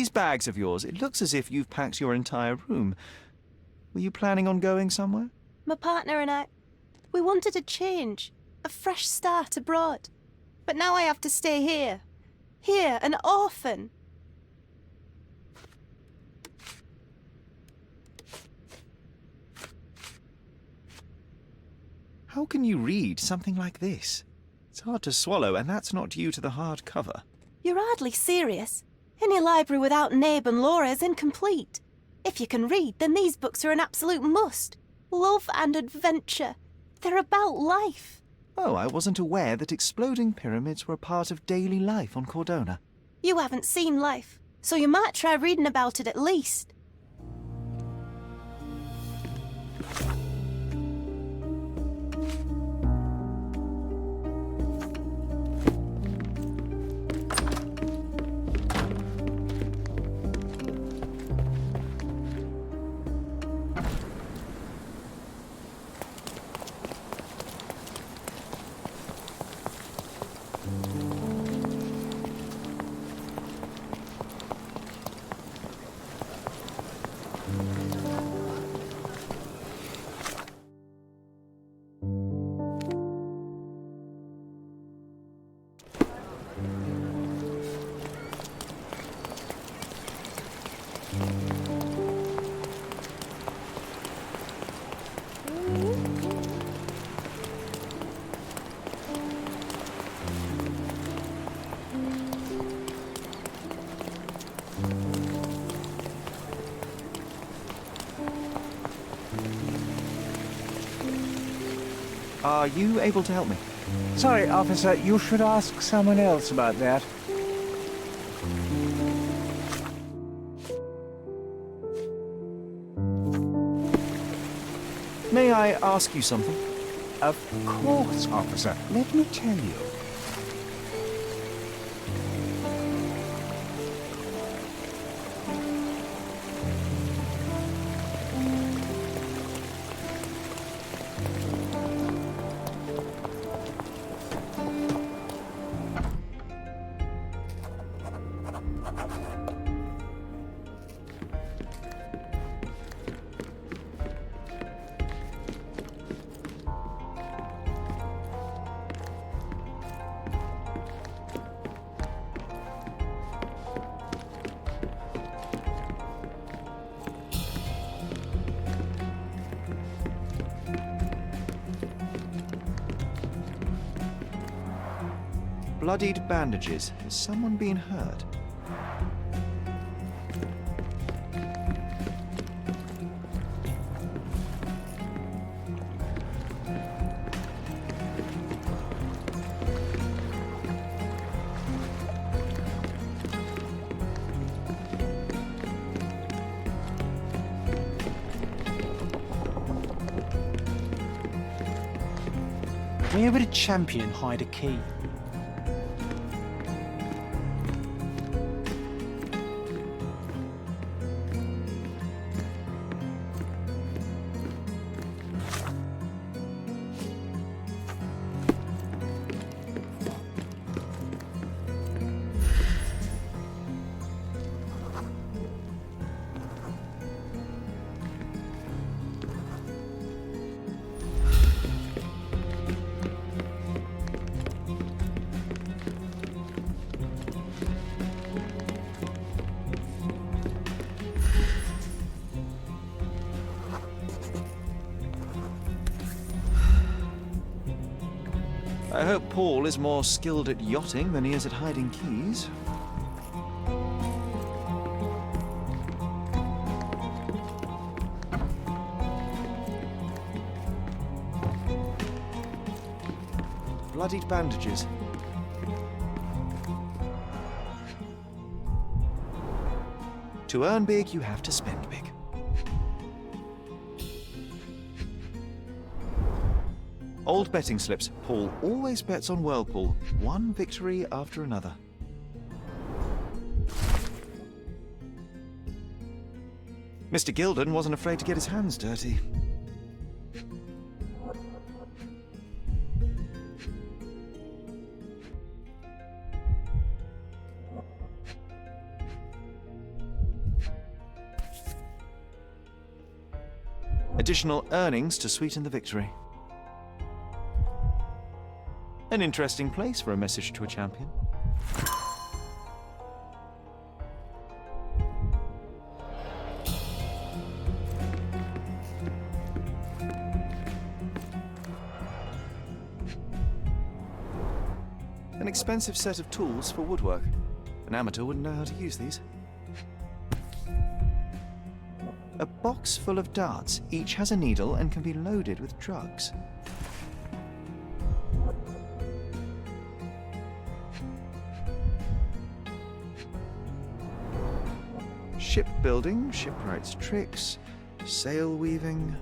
These bags of yours, it looks as if you've packed your entire room. Were you planning on going somewhere? My partner and I, we wanted a change, a fresh start abroad. But now I have to stay here. Here, an orphan. How can you read something like this? It's hard to swallow, and that's not due to the hard cover. You're hardly serious. Any library without Nabe and Laura is incomplete. If you can read, then these books are an absolute must. Love and adventure. They're about life. Oh, I wasn't aware that exploding pyramids were a part of daily life on Cordona. You haven't seen life, so you might try reading about it at least. Are you able to help me? Sorry, officer, you should ask someone else about that. May I ask you something? Of course, officer. Let me tell you. Bloodied bandages. Has someone been hurt? Where would a champion hide a key? I hope Paul is more skilled at yachting than he is at hiding keys. Bloodied bandages. To earn big, you have to spend big. Old betting slips. Paul always bets on Whirlpool. One victory after another. Mr. Gilden wasn't afraid to get his hands dirty. Additional earnings to sweeten the victory. An interesting place for a message to a champion. An expensive set of tools for woodwork. An amateur wouldn't know how to use these. A box full of darts. Each has a needle and can be loaded with drugs. Shipbuilding, shipwright's tricks, sail weaving.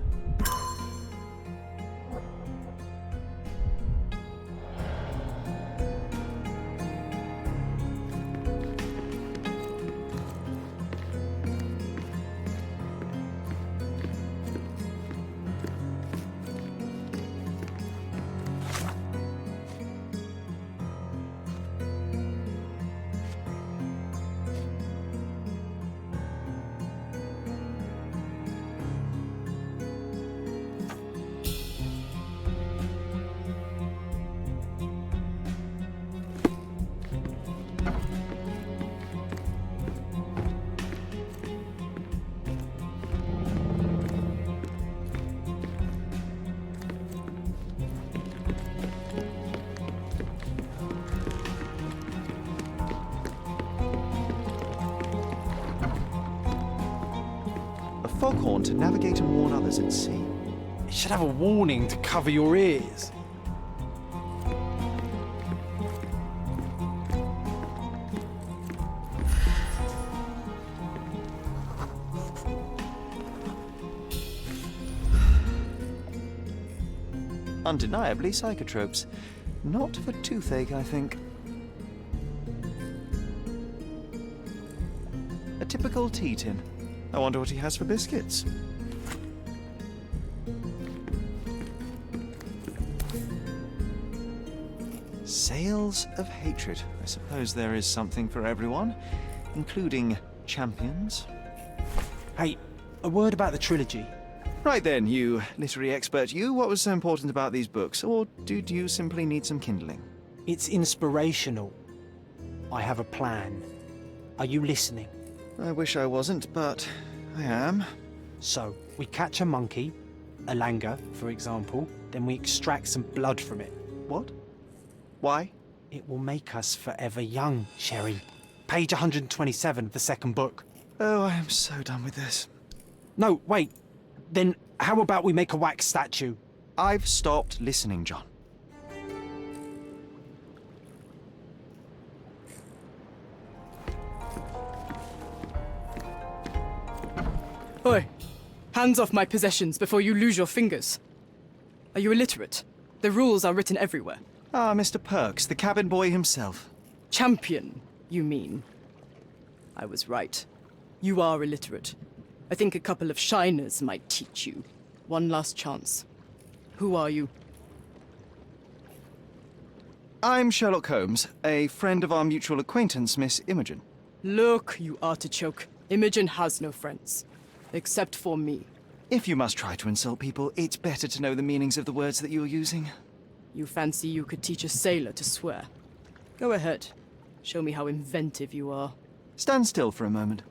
Foghorn to navigate and warn others at sea. It should have a warning to cover your ears. Undeniably psychotropes. Not for toothache, I think. A typical tea tin. I wonder what he has for biscuits. Sails of hatred. I suppose there is something for everyone, including champions. Hey, a word about the trilogy. Right then, you literary expert, you, what was so important about these books? Or did you simply need some kindling? It's inspirational. I have a plan. Are you listening? I wish I wasn't, but I am. So, we catch a monkey, a langur, for example, then we extract some blood from it. What? Why? It will make us forever young, Sherry. Page 127 of the second book. Oh, I am so done with this. No, wait. Then how about we make a wax statue? I've stopped listening, John. Oi! Hands off my possessions before you lose your fingers. Are you illiterate? The rules are written everywhere. Ah, Mr. Perks, the cabin boy himself. Champion, you mean? I was right. You are illiterate. I think a couple of shiners might teach you. One last chance. Who are you? I'm Sherlock Holmes, a friend of our mutual acquaintance, Miss Imogen. Look, you artichoke. Imogen has no friends. Except for me. If you must try to insult people, it's better to know the meanings of the words that you're using. You fancy you could teach a sailor to swear? Go ahead. Show me how inventive you are. Stand still for a moment.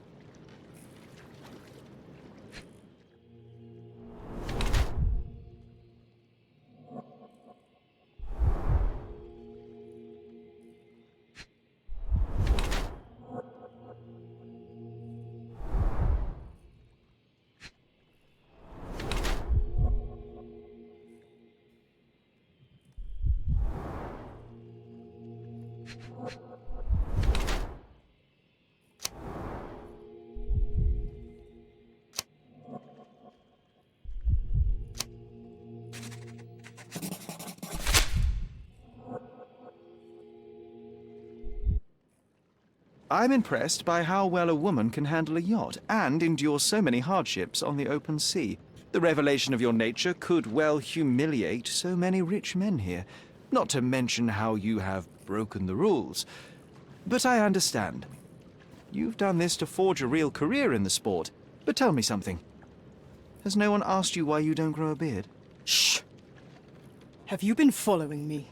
I'm impressed by how well a woman can handle a yacht and endure so many hardships on the open sea. The revelation of your nature could well humiliate so many rich men here, not to mention how you have broken the rules. But I understand. You've done this to forge a real career in the sport. But tell me something. Has no one asked you why you don't grow a beard? Shh! Have you been following me?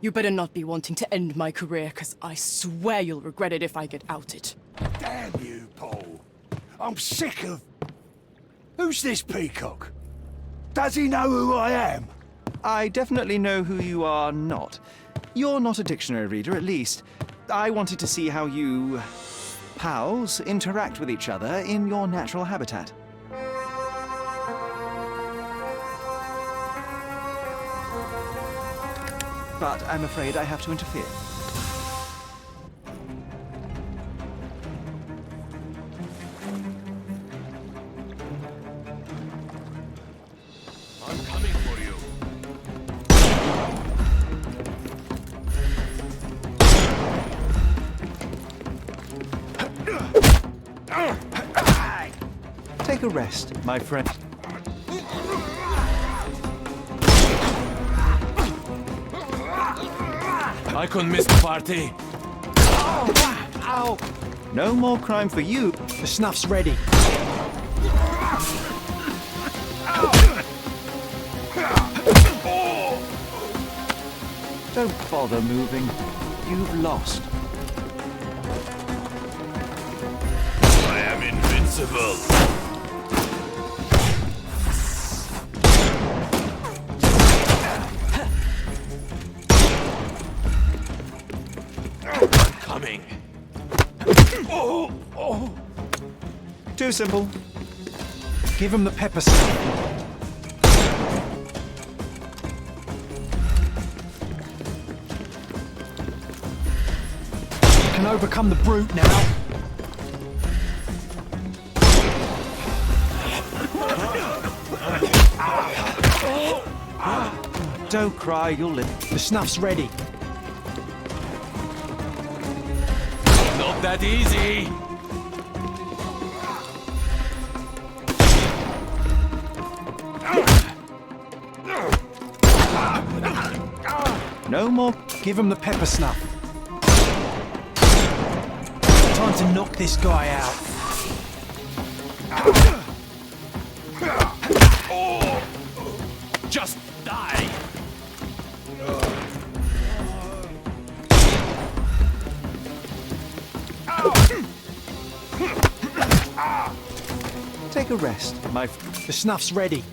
You better not be wanting to end my career, because I swear you'll regret it if I get outed. Damn you, Paul. I'm sick of... Who's this peacock? Does he know who I am? I definitely know who you are not. You're not a dictionary reader, at least. I wanted to see how you... pals interact with each other in your natural habitat. But I'm afraid I have to interfere. I'm coming for you. Take a rest, my friend. I couldn't miss the party. Ow! No more crime for you. The snuff's ready. Don't bother moving. You've lost. I am invincible. Coming. Too simple. Give him the pepper spray. You can overcome the brute now. Don't cry, you'll live. The snuff's ready. Not that easy. No more. Give him the pepper snuff. Time to knock this guy out. Just die. Take a rest, my... The snuff's ready.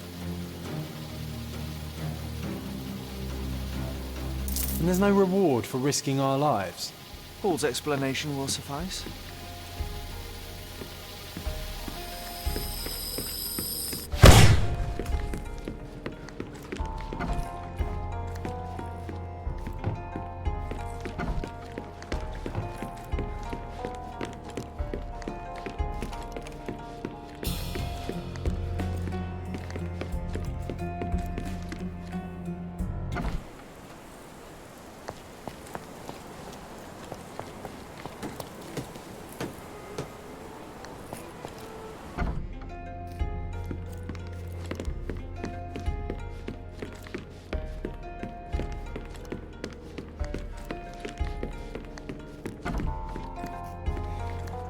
And there's no reward for risking our lives. Paul's explanation will suffice.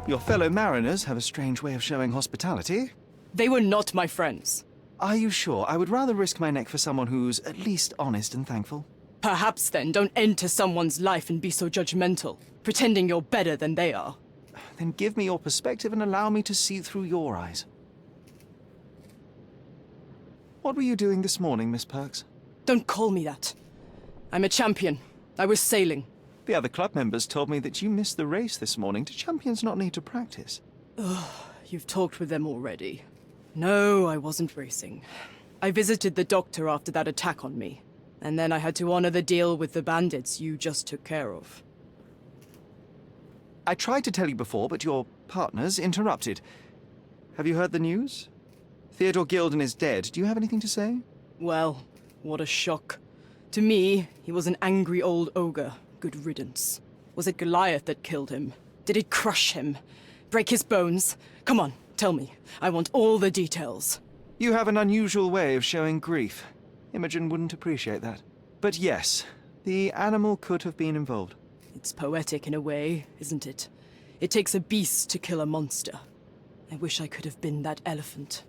Your fellow mariners have a strange way of showing hospitality. They were not my friends. Are you sure? I would rather risk my neck for someone who's at least honest and thankful. Perhaps then don't enter someone's life and be so judgmental, pretending you're better than they are. Then give me your perspective and allow me to see through your eyes. What were you doing this morning, Miss Perks? Don't call me that. I'm a champion. I was sailing. The other club members told me that you missed the race this morning. Do champions not need to practice? You've talked with them already. No, I wasn't racing. I visited the doctor after that attack on me. And then I had to honor the deal with the bandits you just took care of. I tried to tell you before, but your partners interrupted. Have you heard the news? Theodore Gilden is dead. Do you have anything to say? Well, what a shock. To me, he was an angry old ogre. Good riddance. Was it Goliath that killed him? Did it crush him? Break his bones? Come on, tell me. I want all the details. You have an unusual way of showing grief. Imogen wouldn't appreciate that. But yes, the animal could have been involved. It's poetic in a way, isn't it? It takes a beast to kill a monster. I wish I could have been that elephant.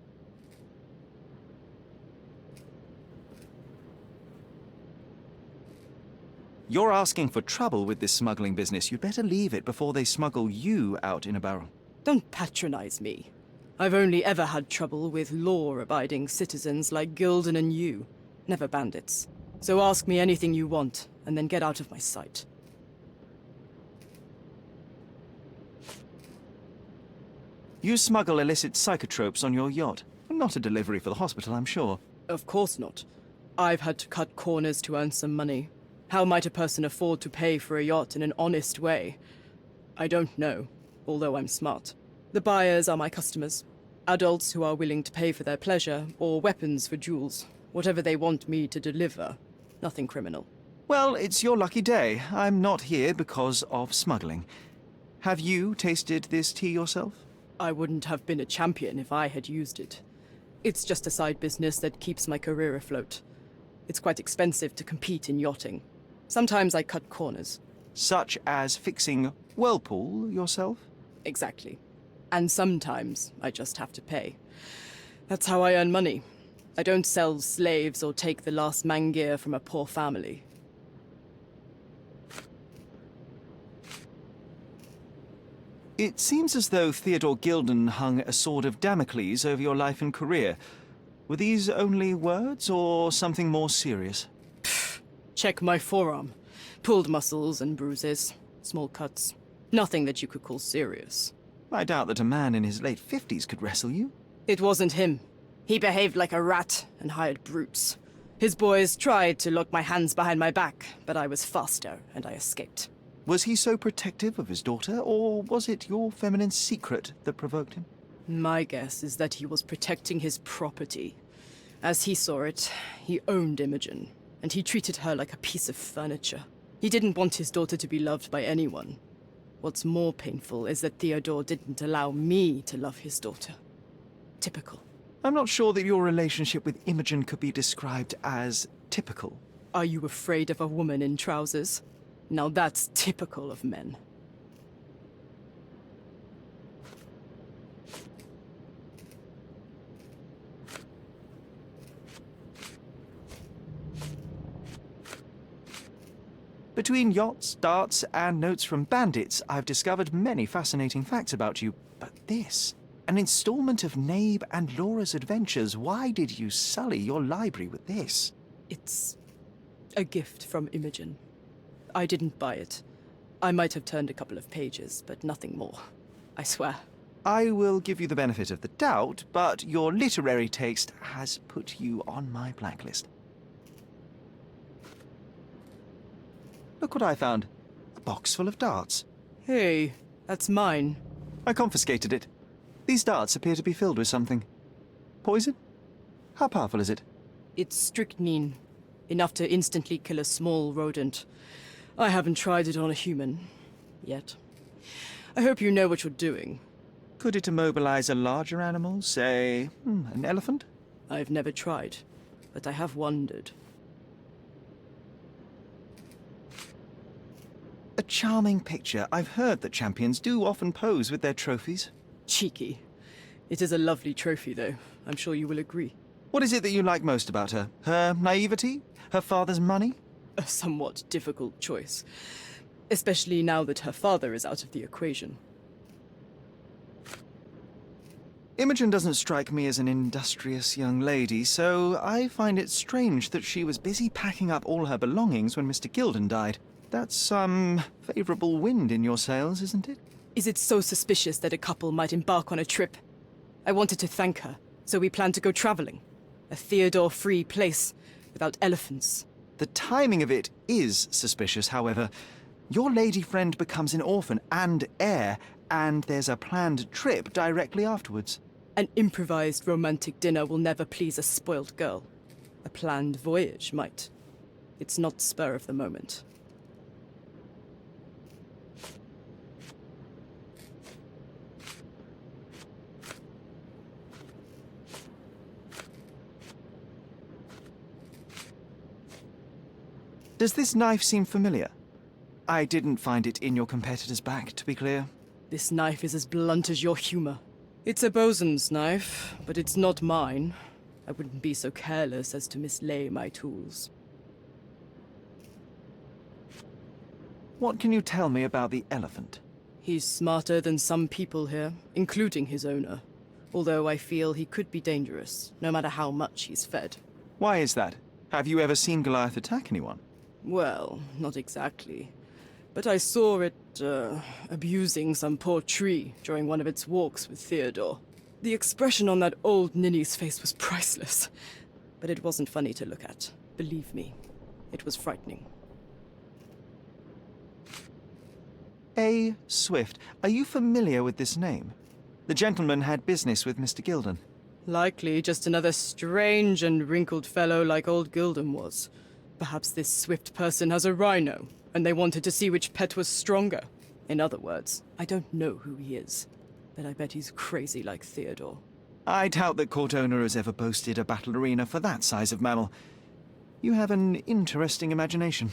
You're asking for trouble with this smuggling business. You'd better leave it before they smuggle you out in a barrel. Don't patronize me. I've only ever had trouble with law-abiding citizens like Gilden and you, never bandits. So ask me anything you want, and then get out of my sight. You smuggle illicit psychotropes on your yacht. Not a delivery for the hospital, I'm sure. Of course not. I've had to cut corners to earn some money. How might a person afford to pay for a yacht in an honest way? I don't know, although I'm smart. The buyers are my customers. Adults who are willing to pay for their pleasure, or weapons for jewels. Whatever they want me to deliver. Nothing criminal. Well, it's your lucky day. I'm not here because of smuggling. Have you tasted this tea yourself? I wouldn't have been a champion if I had used it. It's just a side business that keeps my career afloat. It's quite expensive to compete in yachting. Sometimes I cut corners. Such as fixing Whirlpool yourself? Exactly. And sometimes I just have to pay. That's how I earn money. I don't sell slaves or take the last mangear from a poor family. It seems as though Theodore Gilden hung a sword of Damocles over your life and career. Were these only words, or something more serious? Check my forearm. Pulled muscles and bruises. Small cuts. Nothing that you could call serious. I doubt that a man in his late 50s could wrestle you. It wasn't him. He behaved like a rat and hired brutes. His boys tried to lock my hands behind my back, but I was faster and I escaped. Was he so protective of his daughter, or was it your feminine secret that provoked him? My guess is that he was protecting his property. As he saw it, he owned Imogen, and he treated her like a piece of furniture. He didn't want his daughter to be loved by anyone. What's more painful is that Theodore didn't allow me to love his daughter. Typical. I'm not sure that your relationship with Imogen could be described as typical. Are you afraid of a woman in trousers? Now that's typical of men. Between yachts, darts, and notes from bandits, I've discovered many fascinating facts about you. But this, an installment of Nabe and Laura's adventures. Why did you sully your library with this? It's a gift from Imogen. I didn't buy it. I might have turned a couple of pages, but nothing more. I swear. I will give you the benefit of the doubt, but your literary taste has put you on my blacklist. Look what I found. A box full of darts. Hey, that's mine. I confiscated it. These darts appear to be filled with something. Poison? How powerful is it? It's strychnine. Enough to instantly kill a small rodent. I haven't tried it on a human. Yet. I hope you know what you're doing. Could it immobilize a larger animal, say, an elephant? I've never tried, but I have wondered. A charming picture. I've heard that champions do often pose with their trophies. Cheeky. It is a lovely trophy, though. I'm sure you will agree. What is it that you like most about her? Her naivety? Her father's money? A somewhat difficult choice. Especially now that her father is out of the equation. Imogen doesn't strike me as an industrious young lady, so I find it strange that she was busy packing up all her belongings when Mr. Gilden died. That's some favorable wind in your sails, isn't it? Is it so suspicious that a couple might embark on a trip? I wanted to thank her, so we planned to go traveling. A Theodore-free place, without elephants. The timing of it is suspicious, however. Your lady friend becomes an orphan and heir, and there's a planned trip directly afterwards. An improvised romantic dinner will never please a spoiled girl. A planned voyage might. It's not spur of the moment. Does this knife seem familiar? I didn't find it in your competitor's back, to be clear. This knife is as blunt as your humor. It's a bosun's knife, but it's not mine. I wouldn't be so careless as to mislay my tools. What can you tell me about the elephant? He's smarter than some people here, including his owner. Although I feel he could be dangerous, no matter how much he's fed. Why is that? Have you ever seen Goliath attack anyone? Well, not exactly. But I saw it, abusing some poor tree during one of its walks with Theodore. The expression on that old ninny's face was priceless. But it wasn't funny to look at. Believe me, it was frightening. A. Swift. Are you familiar with this name? The gentleman had business with Mr. Gilden. Likely just another strange and wrinkled fellow like old Gilden was. Perhaps this Swift person has a rhino, and they wanted to see which pet was stronger. In other words, I don't know who he is, but I bet he's crazy like Theodore. I doubt that court owner has ever boasted a battle arena for that size of mammal. You have an interesting imagination.